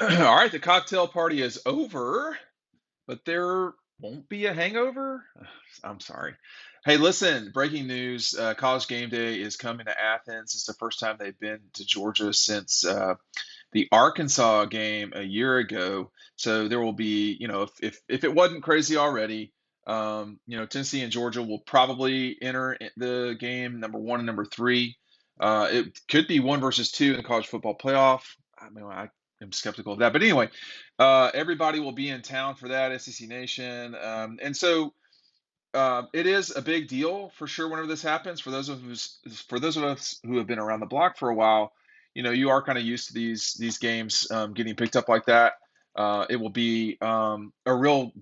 All right, the cocktail party is over, but there won't be a hangover. I'm sorry. Hey, listen, breaking news, College Game Day is coming to Athens. It's the first time they've been to Georgia since the Arkansas game a year ago. So there will be, if it wasn't crazy already, Tennessee and Georgia will probably enter the game number one and number three. It could be one versus two in the college football playoff. I mean, I am skeptical of that, but anyway, everybody will be in town for that, SEC Nation, and so it is a big deal for sure whenever this happens. For those of us who have been around the block for a while, you are kind of used to these games getting picked up like that. It will be a real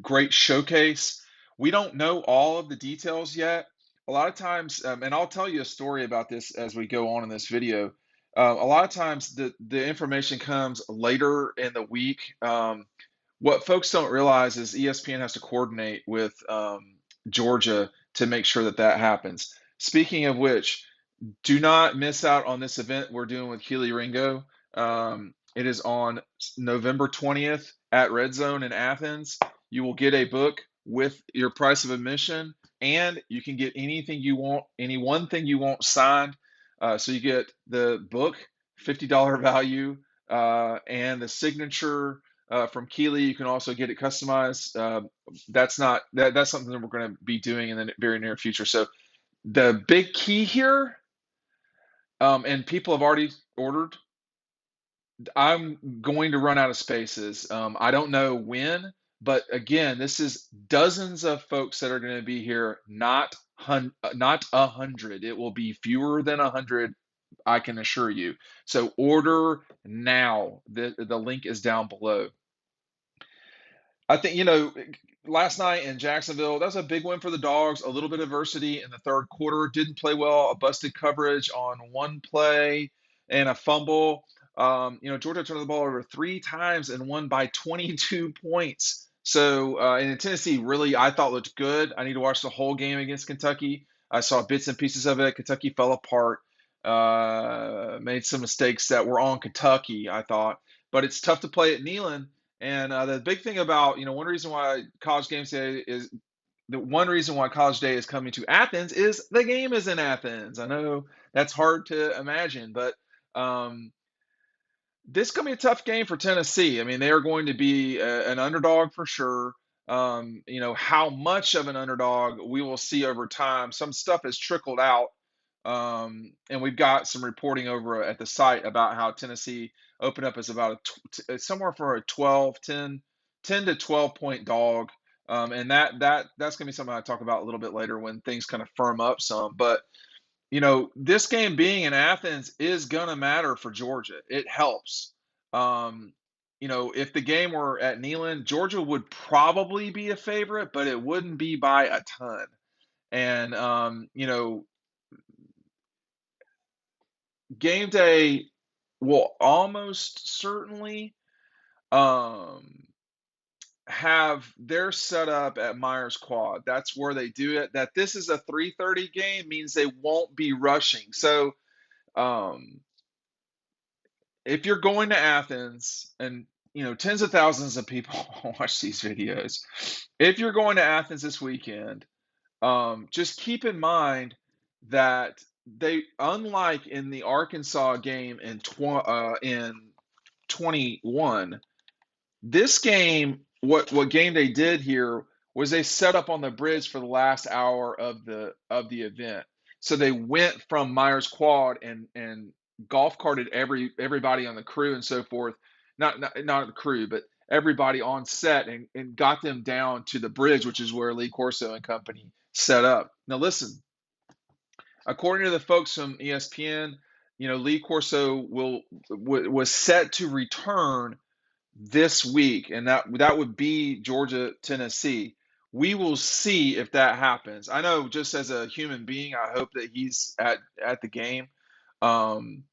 great showcase. We don't know all of the details yet. A lot of times, and I'll tell you a story about this as we go on in this video. A lot of times, the information comes later in the week. What folks don't realize is ESPN has to coordinate with Georgia to make sure that that happens. Speaking of which, do not miss out on this event we're doing with Kelee Ringo. It is on November 20th at Red Zone in Athens. You will get a book with your price of admission, and you can get anything you want, any one thing you want signed. So you get the book, $50 value, and the signature from Kelee. You can also get it customized. That's something that we're going to be doing in the very near future. So the big key here, and people have already ordered. I'm going to run out of spaces. I don't know when, but again, this is dozens of folks that are going to be here, not 100. It will be fewer than 100, I can assure you. So order now. The link is down below. I think, last night in Jacksonville, that was a big win for the Dogs. A little bit of adversity in the third quarter. Didn't play well. A busted coverage on one play and a fumble. Georgia turned the ball over three times and won by 22 points. So, and Tennessee really, I thought looked good. I need to watch the whole game against Kentucky. I saw bits and pieces of it. Kentucky fell apart. Made some mistakes that were on Kentucky, I thought. But it's tough to play at Neyland. And the big thing about, one reason why College Game Day is the one reason why College Day is coming to Athens is the game is in Athens. I know that's hard to imagine, but this is going to be a tough game for Tennessee. I mean, they are going to be an underdog for sure. How much of an underdog we will see over time. Some stuff has trickled out, and we've got some reporting over at the site about how Tennessee opened up as about somewhere for a 10 to 12 point dog. And that's going to be something I talk about a little bit later when things kind of firm up some. But this game being in Athens is going to matter for Georgia. It helps. If the game were at Neyland, Georgia would probably be a favorite, but it wouldn't be by a ton. And, Game Day will almost certainly um, have their setup at Myers Quad. That's where they do it. That this is a 3:30 game means they won't be rushing. So um, if you're going to Athens, and tens of thousands of people watch these videos, if you're going to Athens this weekend, just keep in mind that they, unlike in the Arkansas game in 21, this game, what game they did here was they set up on the bridge for the last hour of the event. So they went from Myers Quad and golf carted everybody on the crew and so forth, not the crew, but everybody on set and got them down to the bridge, which is where Lee Corso and company set up. Now listen, according to the folks from ESPN, Lee Corso was set to return this week, and that would be Georgia, Tennessee. We will see if that happens. I know, just as a human being, I hope that he's at the game. Um,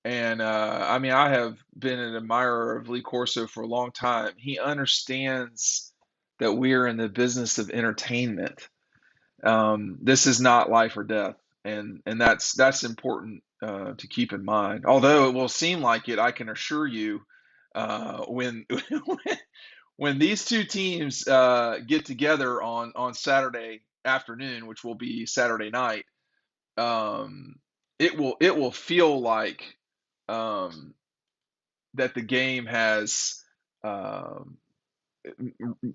and I mean, I have been an admirer of Lee Corso for a long time. He understands that we are in the business of entertainment. This is not life or death, and that's important to keep in mind. Although it will seem like it, I can assure you, When when these two teams get together on Saturday afternoon, which will be Saturday night, um, it will feel like um, that the game has um,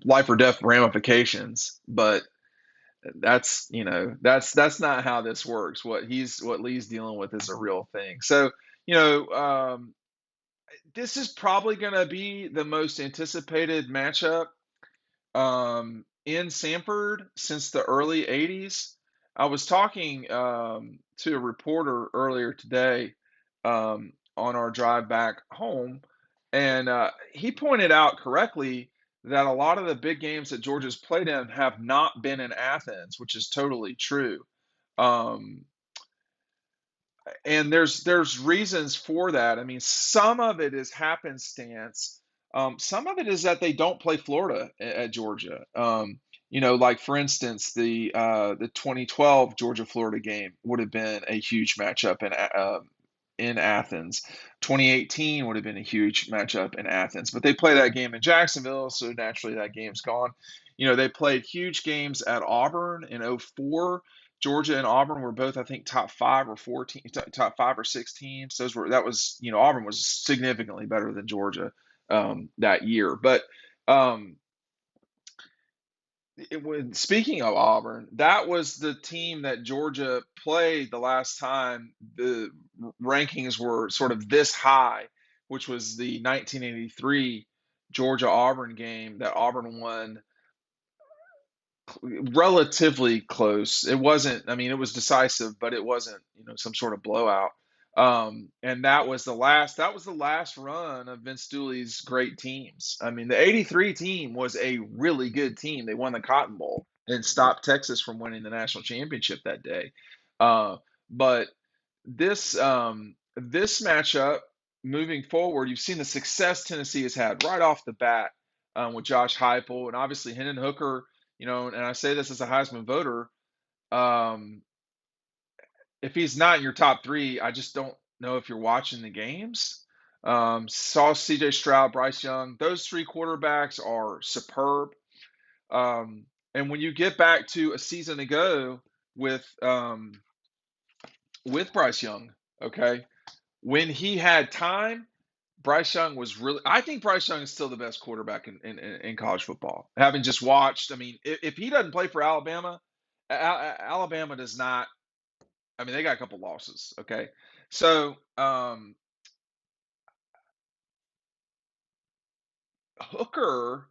life or death ramifications. But that's not how this works. What Lee's dealing with is a real thing. So you know, this is probably going to be the most anticipated matchup in Sanford since the early 80s. I was talking to a reporter earlier today on our drive back home, and he pointed out correctly that a lot of the big games that Georgia's played in have not been in Athens, which is totally true. Um, and there's reasons for that. I mean, some of it is happenstance. Some of it is that they don't play Florida at Georgia. Like for instance, the 2012 Georgia Florida game would have been a huge matchup in Athens. 2018 would have been a huge matchup in Athens, but they play that game in Jacksonville, so naturally that game's gone. They played huge games at Auburn in '04. Georgia and Auburn were both, I think, top 5 or 4 teams, top 5 or 6 teams. Auburn was significantly better than Georgia that year. But um, speaking of Auburn, that was the team that Georgia played the last time the rankings were sort of this high, which was the 1983 Georgia Auburn game that Auburn won relatively close. It wasn't, I mean, it was decisive, but it wasn't, some sort of blowout. And that was the last run of Vince Dooley's great teams. I mean, the '83 team was a really good team. They won the Cotton Bowl and stopped Texas from winning the national championship that day. Uh, but this matchup moving forward, you've seen the success Tennessee has had right off the bat with Josh Heupel and obviously Hendon Hooker. And I say this as a Heisman voter. Um, if he's not in your top three, I just don't know if you're watching the games. Saw C.J. Stroud, Bryce Young; those three quarterbacks are superb. And when you get back to a season ago with um, with Bryce Young, okay, when he had time, Bryce Young was really. I think Bryce Young is still the best quarterback in college football. Having just watched, I mean, if he doesn't play for Alabama, Alabama does not. I mean, they got a couple losses. Okay, so Hooker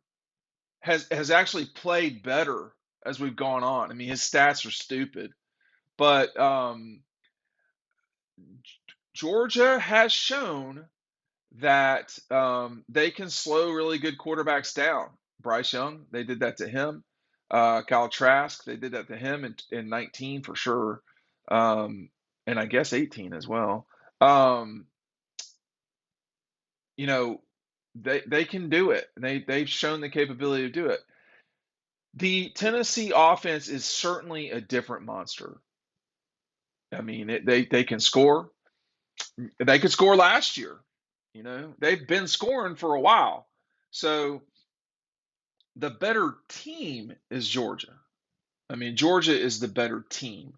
has actually played better as we've gone on. I mean, his stats are stupid, but Georgia has shown that they can slow really good quarterbacks down. Bryce Young, they did that to him. Kyle Trask, they did that to him in 19 for sure, and I guess 18 as well. Um, you know, they can do it. They've shown the capability to do it. The Tennessee offense is certainly a different monster. I mean, they can score. They could score last year. They've been scoring for a while. So the better team is Georgia. I mean, Georgia is the better team.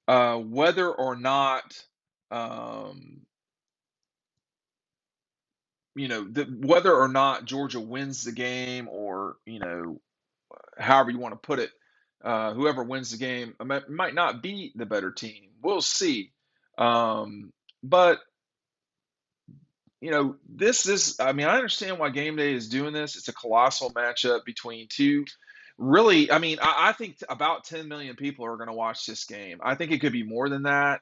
Whether or not, um, whether or not Georgia wins the game, or however you want to put it, whoever wins the game might not be the better team. We'll see. But this is, I mean, I understand why Gameday is doing this. It's a colossal matchup between two. Really, I mean, I think about 10 million people are going to watch this game. I think it could be more than that.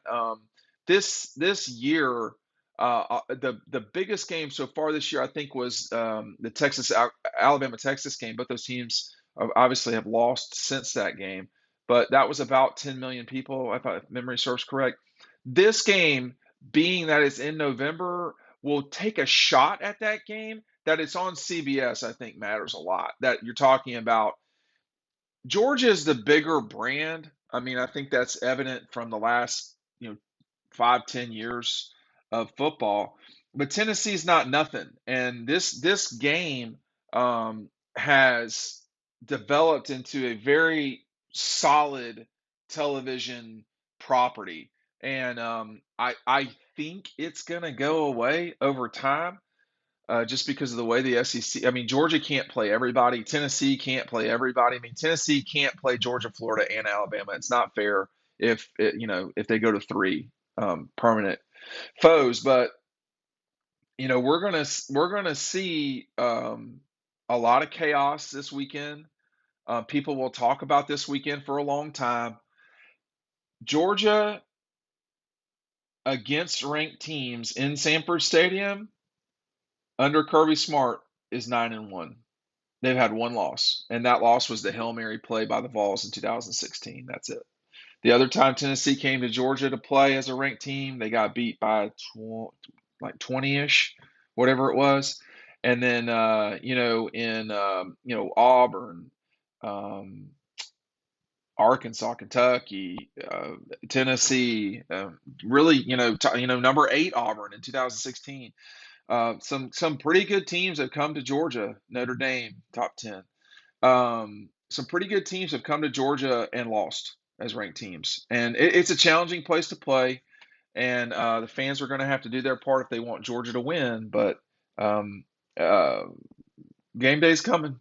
This year, the biggest game so far this year, I think, was the Alabama Texas game. Both those teams obviously have lost since that game, but that was about 10 million people, if memory serves correct. This game, being that it's in November, will take a shot at that game. That it's on CBS, I think, matters a lot. That you're talking about Georgia is the bigger brand. I mean, I think that's evident from the last 5, 10 years of football. but Tennessee's not nothing. And this game has developed into a very solid television property. And I think it's gonna go away over time, just because of the way the SEC. I mean, Georgia can't play everybody. Tennessee can't play everybody. I mean, Tennessee can't play Georgia, Florida, and Alabama. It's not fair if if they go to three permanent foes. But we're gonna see a lot of chaos this weekend. People will talk about this weekend for a long time. Georgia against ranked teams in Sanford Stadium under Kirby Smart is 9-1. They've had one loss, and that loss was the Hail Mary play by the Vols in 2016. That's it. The other time Tennessee came to Georgia to play as a ranked team, they got beat by like 20-ish, whatever it was. And then in Auburn, um, Arkansas, Kentucky, Tennessee, really number 8 Auburn in 2016. Some pretty good teams have come to Georgia. Notre Dame top 10. Some pretty good teams have come to Georgia and lost as ranked teams, and it's a challenging place to play. And the fans are going to have to do their part if they want Georgia to win. But um, uh, game day's coming.